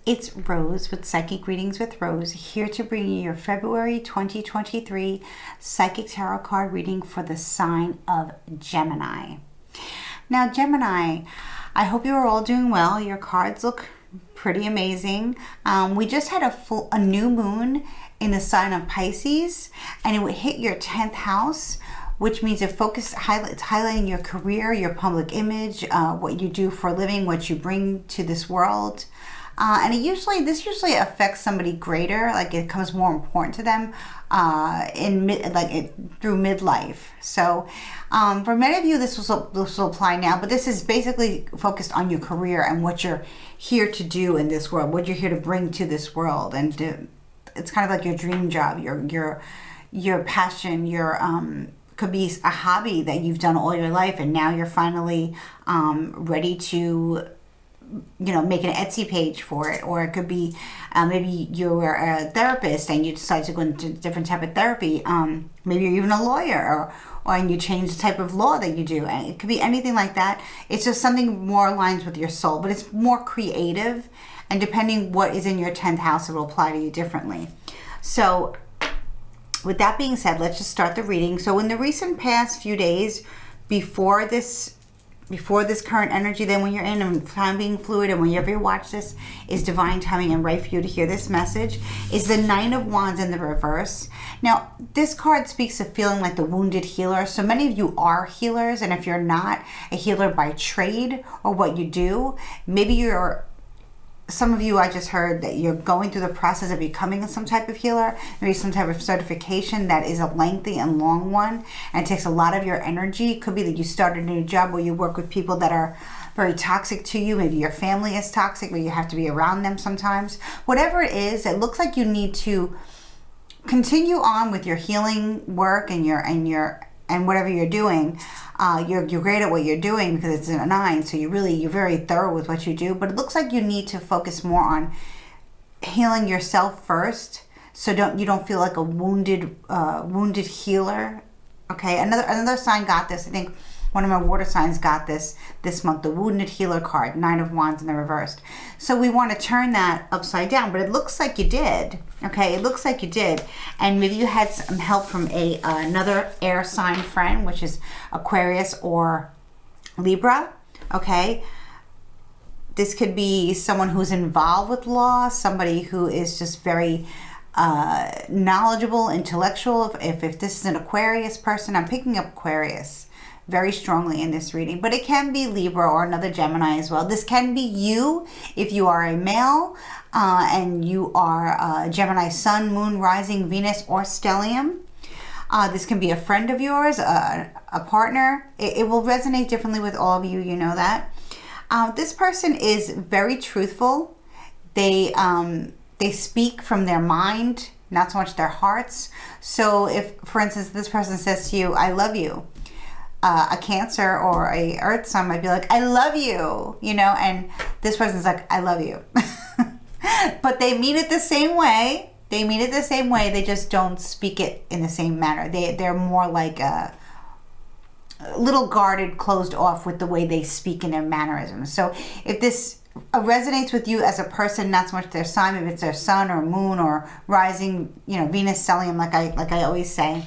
It's Rose with Psychic Readings with Rose, here to bring you your February 2023 Psychic Tarot card reading for the sign of Gemini. Now, Gemini, I hope you are all doing well. Your cards look pretty amazing. We just had a new moon in the sign of Pisces, and it would hit your 10th house, which means it's highlighting your career, your public image, what you do for a living, what you bring to this world. And this usually affects somebody greater, like it becomes more important to them through midlife. So for many of you, this will apply now, but this is basically focused on your career and what you're here to do in this world, what you're here to bring to this world. And it's kind of like your dream job, your passion, could be a hobby that you've done all your life, and now you're finally ready to make an Etsy page for it. Or it could be maybe you're a therapist and you decide to go into a different type of therapy. Maybe you're even a lawyer, and you change the type of law that you do. And it could be anything like that. It's just something more aligns with your soul, but it's more creative. And depending what is in your 10th house, it will apply to you differently. So with that being said, let's just start the reading. So in the recent past few days, before this current energy, then when you're in and time being fluid, and whenever you watch this is divine timing and right for you to hear this message, is the Nine of Wands in the reverse. Now, this card speaks of feeling like the wounded healer. So many of you are healers, and if you're not a healer by trade or what you do, maybe some of you, I just heard that you're going through the process of becoming some type of healer, maybe some type of certification that is a lengthy and long one, and it takes a lot of your energy. It could be that you started a new job where you work with people that are very toxic to you. Maybe your family is toxic, but you have to be around them sometimes. Whatever it is, it looks like you need to continue on with your healing work and whatever you're doing. You're great at what you're doing because it's a 9, so you're very thorough with what you do. But it looks like you need to focus more on healing yourself first, so you don't feel like a wounded healer. Okay, another sign got this. I think one of my water signs got this month, the Wounded Healer card, Nine of Wands in the reversed. So we want to turn that upside down, but it looks like you did. Okay, it looks like you did. And maybe you had some help from another air sign friend, which is Aquarius or Libra. Okay, this could be someone who's involved with law, somebody who is just very knowledgeable, intellectual. If this is an Aquarius person, I'm picking up Aquarius very strongly in this reading, but it can be Libra or another Gemini as well. This can be you if you are a male and you are Gemini Sun, Moon, Rising, Venus, or Stellium. This can be a friend of yours, a partner. It will resonate differently with all of you, you know that. This person is very truthful. They speak from their mind, not so much their hearts. So if, for instance, this person says to you, I love you, a Cancer or a Earth sign might be like, I love you, and this person's like, I love you. But they mean it the same way. They just don't speak it in the same manner. They're more like a little guarded, closed off with the way they speak in their mannerisms. So if this resonates with you as a person, not so much their sign, if it's their sun or moon or rising, Venus, Stellium, like I always say.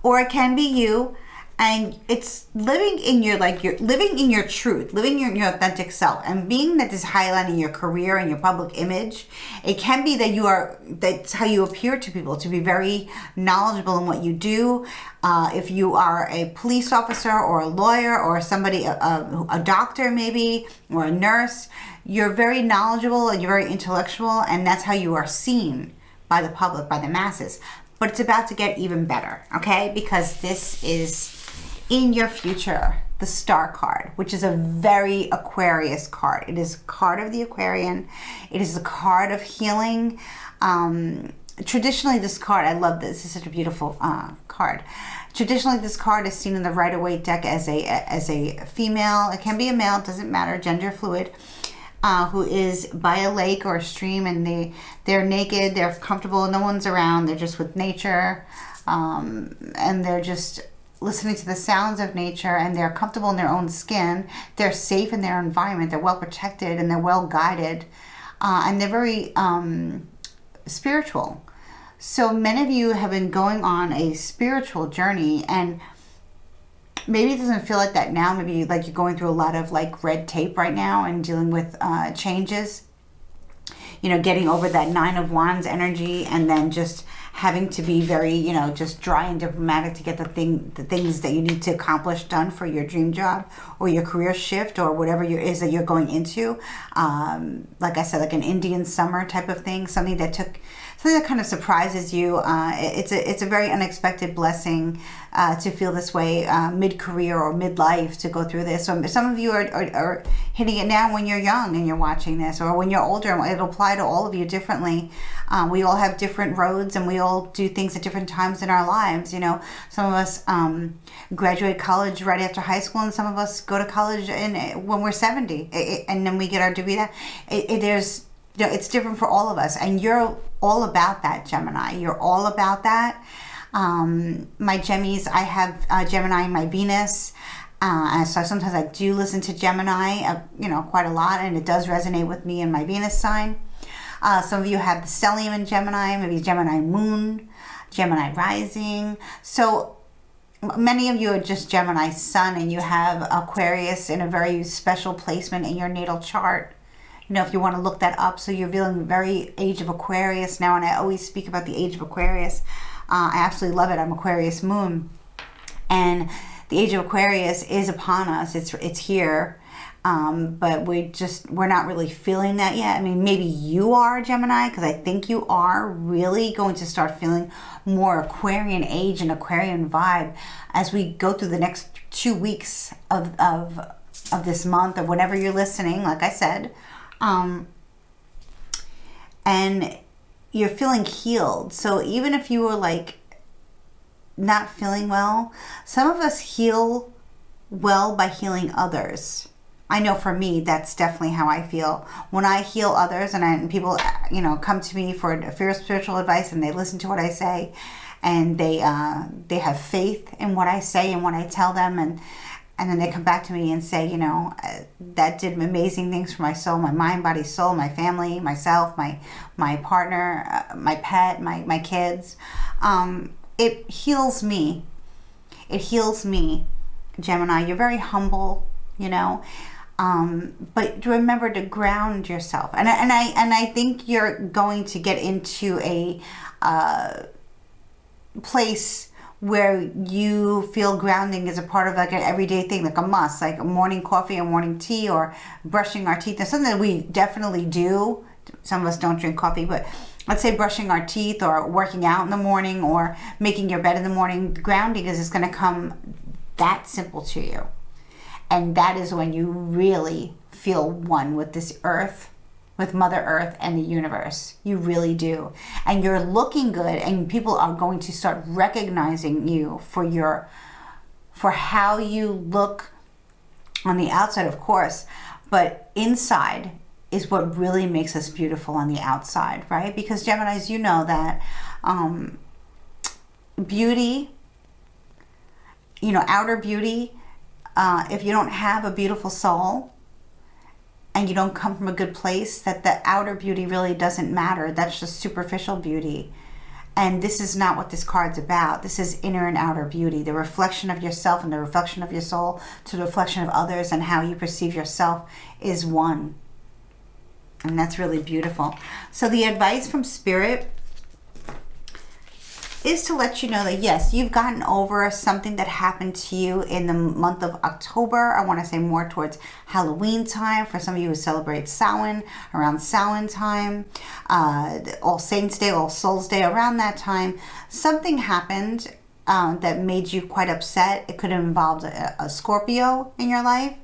Or it can be you, and it's living in your truth, living in your authentic self, and being that is highlighting your career and your public image. It can be that that's how you appear to people, to be very knowledgeable in what you do. If you are a police officer or a lawyer or somebody, a doctor maybe, or a nurse, you're very knowledgeable and you're very intellectual, and that's how you are seen by the public, by the masses. But it's about to get even better, okay? Because this is in your future, the Star card, which is a very Aquarius card. It is a card of the Aquarian. It is a card of healing. Traditionally, this card, I love this. This is such a beautiful card. Traditionally, this card is seen in the Rider-Waite deck as a female. It can be a male, doesn't matter, gender fluid, who is by a lake or a stream, and they're naked, they're comfortable, no one's around, they're just with nature, and they're just listening to the sounds of nature, and they're comfortable in their own skin. They're safe in their environment. They're well protected and they're well guided, and they're very spiritual. So many of you have been going on a spiritual journey, and maybe it doesn't feel like that now. Maybe like you're going through a lot of like red tape right now and dealing with changes. You know, getting over that Nine of Wands energy, and then just having to be very, you know, just dry and diplomatic to get the things that you need to accomplish done for your dream job or your career shift or whatever it is that you're going into. Like I said, like an Indian summer type of thing, something that kind of surprises you. It's a very unexpected blessing to feel this way mid-career or mid-life, to go through this. So some of you are hitting it now when you're young and you're watching this, or when you're older. It'll apply to all of you differently. We all have different roads, and we all do things at different times in our lives. You know, some of us graduate college right after high school, and some of us go to college when we're 70, and then we get our degree. You know, it's different for all of us, and you're all about that, Gemini. You're all about that. My Gemmies, I have Gemini in my Venus, so sometimes I do listen to Gemini, you know, quite a lot, and it does resonate with me in my Venus sign. Some of you have the stellium in Gemini, maybe Gemini moon, Gemini rising. So many of you are just Gemini sun, and you have Aquarius in a very special placement in your natal chart. You know, if you want to look that up. So you're feeling very age of Aquarius now, and I always speak about the age of Aquarius. I absolutely love it. I'm Aquarius moon, and the age of Aquarius is upon us. It's here, but we're not really feeling that yet. I mean, maybe you are, Gemini, because I think you are really going to start feeling more Aquarian age and Aquarian vibe as we go through the next 2 weeks of this month, or whenever you're listening, like I said. And you're feeling healed. So even if you were like not feeling well, some of us heal well by healing others. I know for me, that's definitely how I feel. When I heal others, and people, you know, come to me for spiritual advice, and they listen to what I say, and they have faith in what I say and what I tell them, and then they come back to me and say, you know, that did amazing things for my soul, my mind, body, soul, my family, myself, my partner, my pet, my kids. It heals me. It heals me, Gemini. You're very humble, you know, but remember to ground yourself. And I think you're going to get into a place where you feel grounding is a part of like an everyday thing, like a must, like a morning coffee or morning tea, or brushing our teeth. That's something that we definitely do. Some of us don't drink coffee, but let's say brushing our teeth, or working out in the morning, or making your bed in the morning. Grounding is just going to come that simple to you. And that is when you really feel one with this earth, with Mother Earth and the universe. You really do. And you're looking good, and people are going to start recognizing you for how you look on the outside, of course, but inside is what really makes us beautiful on the outside, right? Because Geminis, you know that beauty, you know, outer beauty, if you don't have a beautiful soul, and you don't come from a good place, that the outer beauty really doesn't matter. That's just superficial beauty. And this is not what this card's about. This is inner and outer beauty, the reflection of yourself and the reflection of your soul to the reflection of others, and how you perceive yourself is one. And that's really beautiful. So the advice from Spirit is to let you know that yes, you've gotten over something that happened to you in the month of October. I want to say more towards Halloween time. For some of you who celebrate Samhain, around Samhain time, All Saints Day, All Souls Day, around that time, something happened that made you quite upset. It could have involved a Scorpio in your life.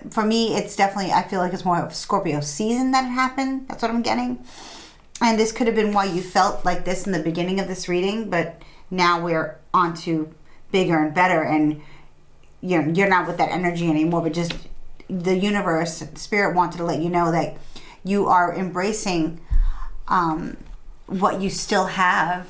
For me, it's definitely, I feel like it's more of Scorpio season that happened. That's what I'm getting. And this could have been why you felt like this in the beginning of this reading, but now we're on to bigger and better, and you're not with that energy anymore, but just the universe, spirit wanted to let you know that you are embracing what you still have,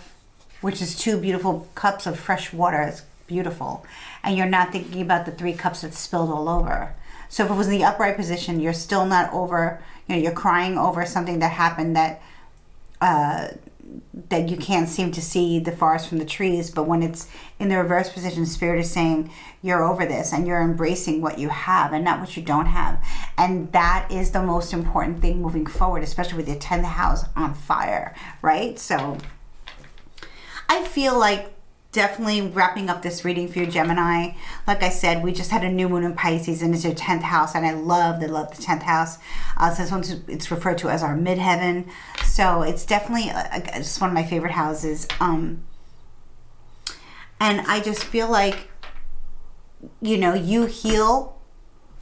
which is 2 beautiful cups of fresh water. It's beautiful. And you're not thinking about the 3 cups that spilled all over. So if it was in the upright position, you're still not over, you're crying over something that happened that you can't seem to see the forest from the trees. But when it's in the reverse position, spirit is saying you're over this and you're embracing what you have and not what you don't have. And that is the most important thing moving forward, especially with your 10th house on fire, right? So I feel like definitely wrapping up this reading for you, Gemini. Like I said, we just had a new moon in Pisces, and it's your 10th house, and I love the 10th house. So it's referred to as our midheaven. So it's definitely it's one of my favorite houses. And I just feel like, you heal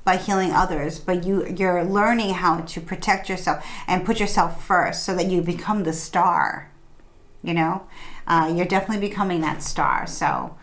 by healing others, but you're learning how to protect yourself and put yourself first so that you become the star. You're definitely becoming that star. So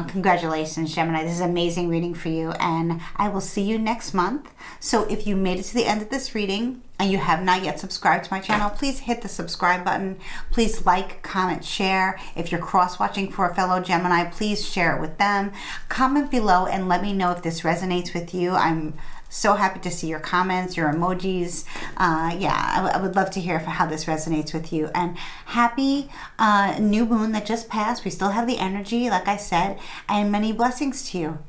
congratulations, Gemini. This is an amazing reading for you, and I will see you next month. So if you made it to the end of this reading and you have not yet subscribed to my channel, please hit the subscribe button. Please like, comment, share. If you're cross-watching for a fellow Gemini, please share it with them. Comment below and let me know if this resonates with you. I'm so happy to see your comments, your emojis. I would love to hear how this resonates with you. And happy new moon that just passed. We still have the energy, like I said, and many blessings to you.